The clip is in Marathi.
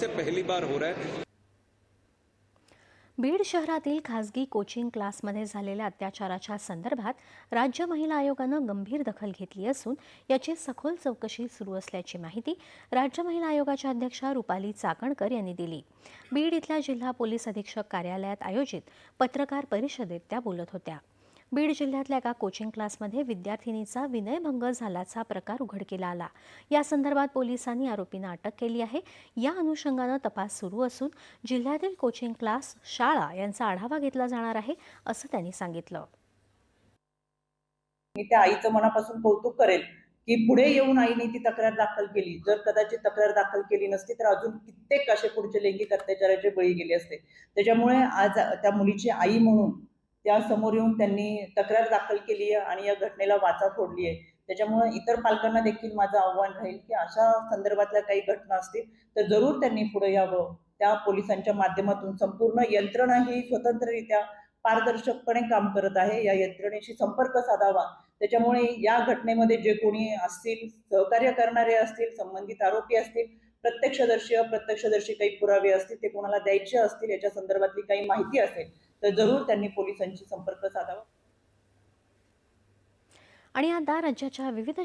से पहली बार हो रहा है। बीड शहरातील खासगी कोचिंग क्लासमध्ये झालेल्या अत्याचाराच्या संदर्भात राज्य महिला आयोगानं गंभीर दखल घेतली असून याची सखोल चौकशी सुरू असल्याची माहिती राज्य महिला आयोगाच्या अध्यक्षा रुपाली चाकणकर यांनी दिली। बीड इथल्या जिल्हा पोलीस अधीक्षक कार्यालयात आयोजित पत्रकार परिषदेत त्या बोलत होत्या। बीड जिल्ह्यातल्या एका कोचिंग क्लासमध्ये विद्यार्थिनीचा विनयभंग झाल्याचा प्रकार उघडकीला आला। या संदर्भात पोलिसांनी आरोपींना अटक केली आहे। या अनुषंगानं तपास सुरू असून जिल्ह्यातील कोचिंग क्लास, शाळा यांचा आढावा घेतला जाणार आहे, असं त्यांनी सांगितलं। मी त्या आईचं मनापासून कौतुक करेल की पुढे येऊन आईने ती तक्रार दाखल केली। जर कदाचित तक्रार दाखल केली नसती तर अजून कित्येक असे पुढचे लैंगिक अत्याचाराचे बळी गेले असते। त्याच्यामुळे आज त्या मुलीची आई म्हणून त्या समोर येऊन त्यांनी तक्रार दाखल केली आहे आणि या घटनेला वाचा फोडली आहे। त्याच्यामुळे इतर पालकांना देखील माझं आव्हान राहील की अशा संदर्भातल्या काही घटना असतील तर जरूर त्यांनी पुढे यावं। त्या पोलिसांच्या माध्यमातून संपूर्ण यंत्रणा ही स्वतंत्ररित्या पारदर्शकपणे काम करत आहे। या यंत्रणेशी संपर्क साधावा। त्याच्यामुळे या घटनेमध्ये जे कोणी असतील, सहकार्य करणारे असतील, संबंधित आरोपी असतील, अप्रत्यक्षदर्शी काही पुरावे असतील, ते कोणाला द्यायचे असतील, याच्या संदर्भातली काही माहिती असेल तर जरूर त्यांनी पोलिसांशी संपर्क साधावा। आणि आता राज्याच्या विविध